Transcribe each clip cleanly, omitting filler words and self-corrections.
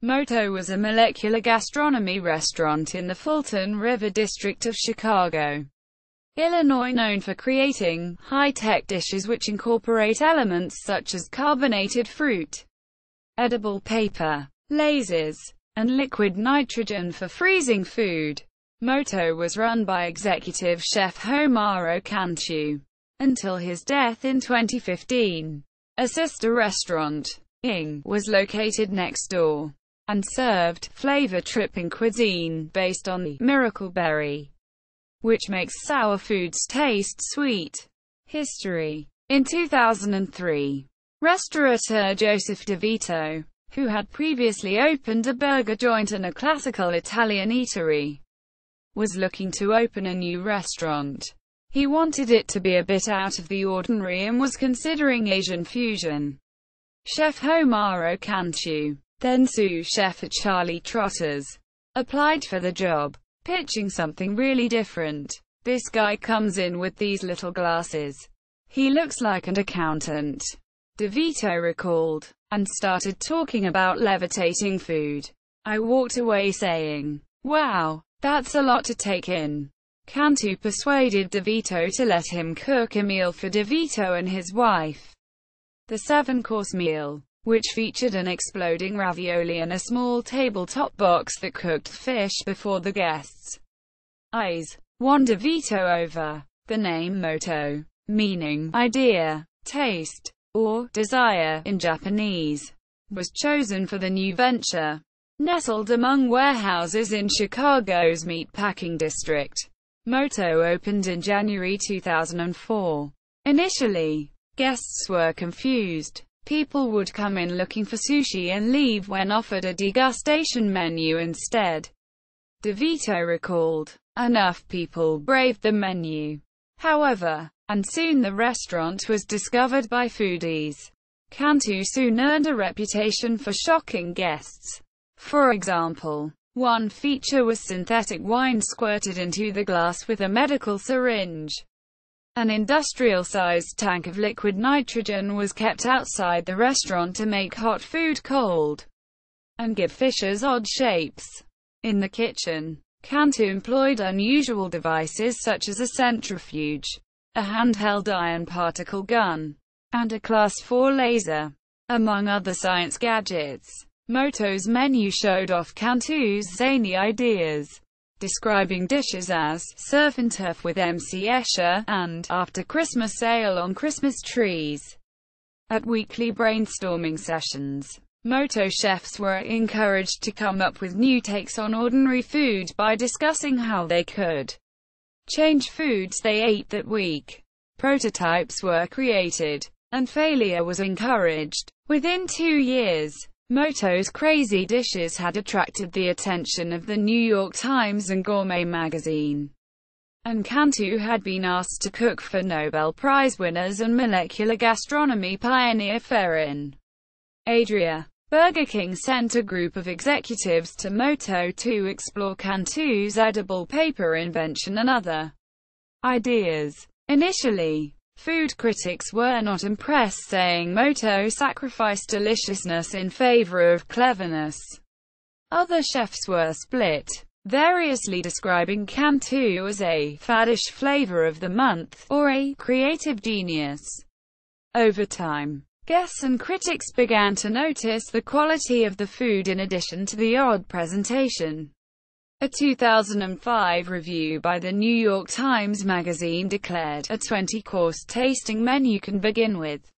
Moto was a molecular gastronomy restaurant in the Fulton River district of Chicago, Illinois, known for creating high-tech dishes which incorporate elements such as carbonated fruit, edible paper, lasers, and liquid nitrogen for freezing food. Moto was run by executive chef Homaro Cantu until his death in 2015. A sister restaurant, Ing, was located next door and served flavor-tripping cuisine based on the miracle berry, which makes sour foods taste sweet. History. In 2003, restaurateur Joseph DeVito, who had previously opened a burger joint and a classical Italian eatery, was looking to open a new restaurant. He wanted it to be a bit out of the ordinary and was considering Asian fusion. Chef Homaro Cantu, then sous chef at Charlie Trotter's, applied for the job, pitching something really different. "This guy comes in with these little glasses. He looks like an accountant," DeVito recalled, and started talking about levitating food. "I walked away saying, wow, that's a lot to take in." Cantu persuaded DeVito to let him cook a meal for DeVito and his wife. The 7-course meal, which featured an exploding ravioli and a small tabletop box that cooked fish before the guests' eyes, won DeVito over. The name Moto, meaning idea, taste, or desire in Japanese, was chosen for the new venture. Nestled among warehouses in Chicago's meatpacking district, Moto opened in January 2004. Initially, guests were confused. People would come in looking for sushi and leave when offered a degustation menu instead. DeVito recalled, "Enough people braved the menu, however, and soon the restaurant was discovered by foodies." Cantu soon earned a reputation for shocking guests. For example, one feature was synthetic wine squirted into the glass with a medical syringe. An industrial-sized tank of liquid nitrogen was kept outside the restaurant to make hot food cold and give fishes odd shapes. In the kitchen, Cantu employed unusual devices such as a centrifuge, a handheld iron particle gun, and a Class 4 laser, among other science gadgets. Moto's menu showed off Cantu's zany ideas, describing dishes as surf and turf with MC Escher and after Christmas ale on Christmas trees. At weekly brainstorming sessions, Moto chefs were encouraged to come up with new takes on ordinary food by discussing how they could change foods they ate that week. Prototypes were created, and failure was encouraged. Within 2 years, Moto's crazy dishes had attracted the attention of the New York Times and Gourmet magazine, and Cantu had been asked to cook for Nobel Prize winners and molecular gastronomy pioneer Ferrin Adria. Burger King sent a group of executives to Moto to explore Cantu's edible paper invention and other ideas. Initially, food critics were not impressed, saying Moto sacrificed deliciousness in favor of cleverness. Other chefs were split, variously describing Cantu as a faddish flavor of the month or a creative genius. Over time, guests and critics began to notice the quality of the food in addition to the odd presentation. A 2005 review by the New York Times Magazine declared, "A 20-course tasting menu can begin with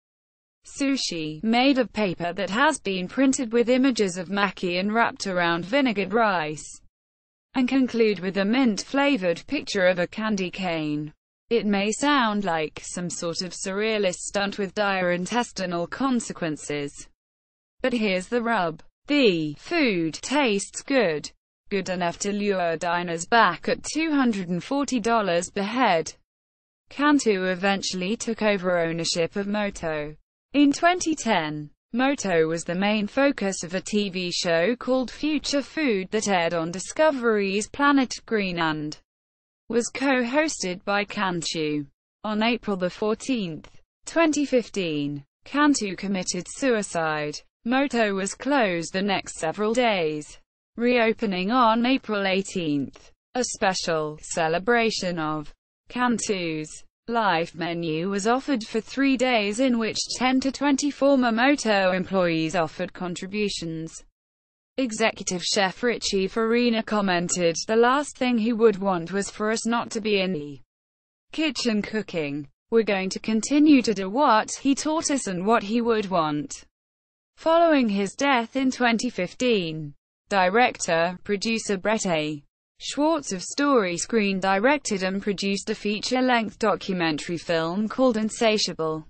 sushi, made of paper that has been printed with images of maki and wrapped around vinegared rice, and conclude with a mint-flavored picture of a candy cane." It may sound like some sort of surrealist stunt with dire intestinal consequences, but here's the rub. The food tastes good. Good enough to lure diners back at $240 per head. Cantu eventually took over ownership of Moto. In 2010, Moto was the main focus of a TV show called Future Food that aired on Discovery's Planet Green and was co-hosted by Cantu. On April 14, 2015, Cantu committed suicide. Moto was closed the next several days, reopening on April 18. A special celebration of Cantu's life menu was offered for 3 days, in which 10 to 20 former Moto employees offered contributions. Executive chef Richie Farina commented, "The last thing he would want was for us not to be in the kitchen cooking. We're going to continue to do what he taught us and what he would want." Following his death in 2015, director, producer Brett A. Schwartz of Story Screen directed and produced a feature-length documentary film called Insatiable: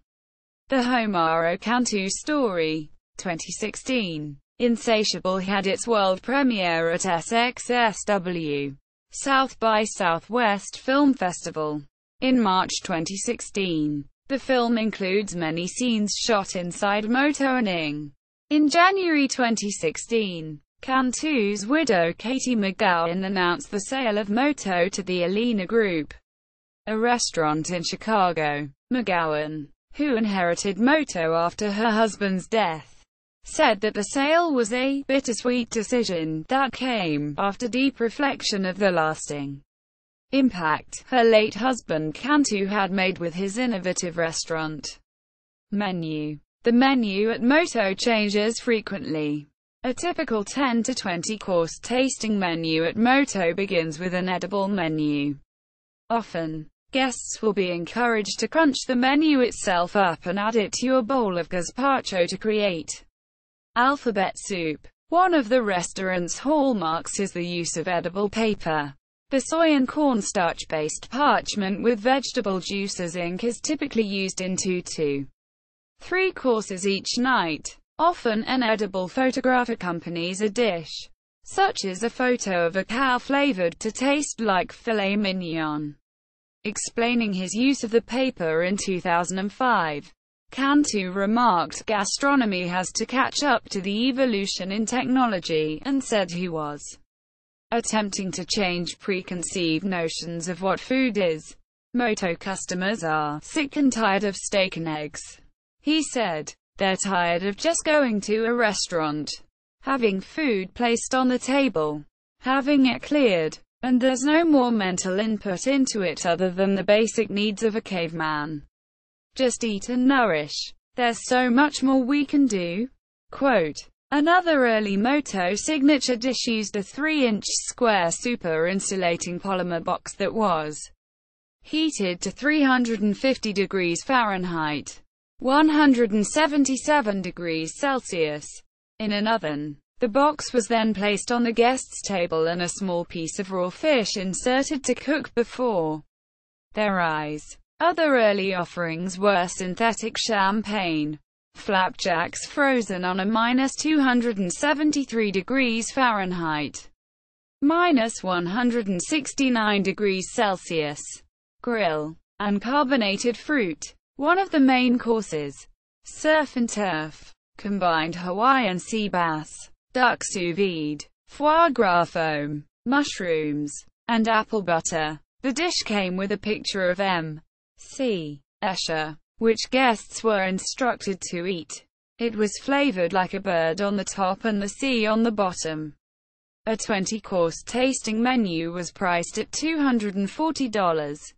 The Homaro Cantu Story, 2016. Insatiable had its world premiere at SXSW, South by Southwest Film Festival, in March 2016. The film includes many scenes shot inside Moto and Ing. In January 2016, Cantu's widow Katie McGowan announced the sale of Moto to the Alina Group, a restaurant in Chicago. McGowan, who inherited Moto after her husband's death, said that the sale was a bittersweet decision that came after deep reflection of the lasting impact her late husband Cantu had made with his innovative restaurant menu. The menu at Moto changes frequently. A typical 10 to 20 course tasting menu at Moto begins with an edible menu. Often, guests will be encouraged to crunch the menu itself up and add it to your bowl of gazpacho to create alphabet soup. One of the restaurant's hallmarks is the use of edible paper. The soy and cornstarch-based parchment with vegetable juices ink is typically used in 2 to 3 courses each night. Often an edible photograph accompanies a dish, such as a photo of a cow flavored to taste like filet mignon. Explaining his use of the paper in 2005, Cantu remarked, "Gastronomy has to catch up to the evolution in technology," and said he was attempting to change preconceived notions of what food is. Moto customers are sick and tired of steak and eggs, he said. They're tired of just going to a restaurant, having food placed on the table, having it cleared, and there's no more mental input into it other than the basic needs of a caveman. Just eat and nourish. There's so much more we can do." Quote, another early Moto signature dish used a 3-inch square super insulating polymer box that was heated to 350 degrees Fahrenheit. 177 degrees Celsius, in an oven. The box was then placed on the guest's table and a small piece of raw fish inserted to cook before their eyes. Other early offerings were synthetic champagne, flapjacks frozen on a -273 degrees Fahrenheit, -169 degrees Celsius, grill, and carbonated fruit. One of the main courses, surf and turf, combined Hawaiian sea bass, duck sous vide, foie gras foam, mushrooms, and apple butter. The dish came with a picture of M.C. Escher, which guests were instructed to eat. It was flavored like a bird on the top and the sea on the bottom. A 20-course tasting menu was priced at $240.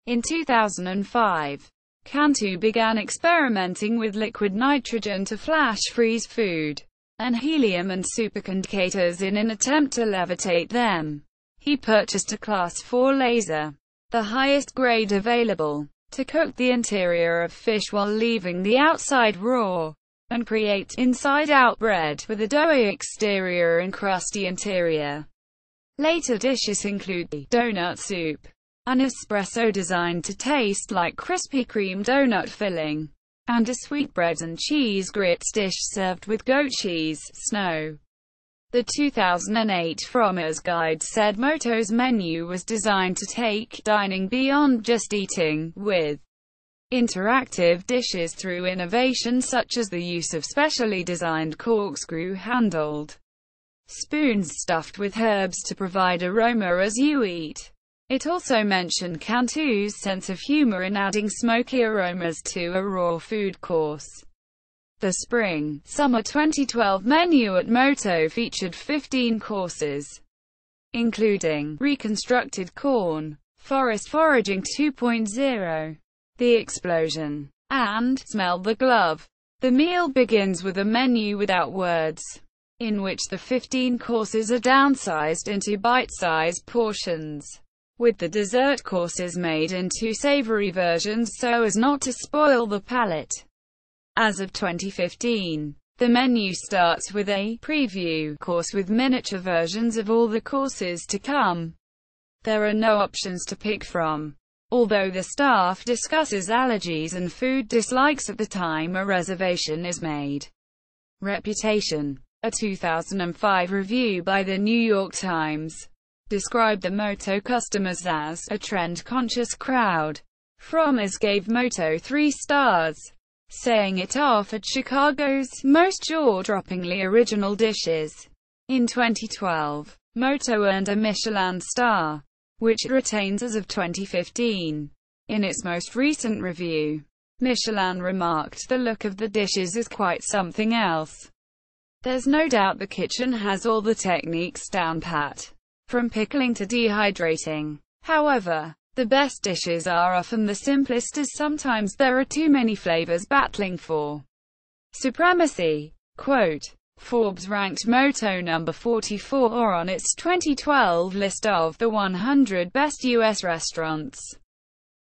In 2005, Cantu began experimenting with liquid nitrogen to flash freeze food, and helium and supercondensators in an attempt to levitate them. He purchased a Class 4 laser, the highest grade available, to cook the interior of fish while leaving the outside raw, and create inside-out bread with a doughy exterior and crusty interior. Later dishes include the donut soup, an espresso designed to taste like Krispy Kreme donut filling, and a sweetbread and cheese grits dish served with goat cheese, snow. The 2008 Frommer's Guide said Moto's menu was designed to take dining beyond just eating, with interactive dishes through innovation such as the use of specially designed corkscrew-handled spoons stuffed with herbs to provide aroma as you eat. It also mentioned Cantu's sense of humor in adding smoky aromas to a raw food course. The Spring/Summer 2012 menu at Moto featured 15 courses, including reconstructed corn, forest foraging 2.0, the explosion, and smell the glove. The meal begins with a menu without words, in which the 15 courses are downsized into bite-sized portions, with the dessert courses made into savory versions so as not to spoil the palate. As of 2015, the menu starts with a preview course with miniature versions of all the courses to come. There are no options to pick from, although the staff discusses allergies and food dislikes at the time a reservation is made. Reputation. A 2005 review by the New York Times described the Moto customers as a trend-conscious crowd. Frommers gave Moto 3 stars, saying it offered Chicago's most jaw-droppingly original dishes. In 2012, Moto earned a Michelin star, which it retains as of 2015. In its most recent review, Michelin remarked, "The look of the dishes is quite something else. There's no doubt the kitchen has all the techniques down pat, from pickling to dehydrating. However, the best dishes are often the simplest, as sometimes there are too many flavors battling for supremacy." Quote, Forbes ranked Moto number 44 on its 2012 list of the 100 best U.S. restaurants.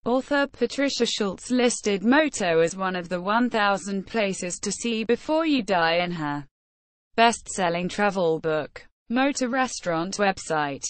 Author Patricia Schultz listed Moto as one of the 1,000 places to see before you die in her best-selling travel book. Moto restaurant website.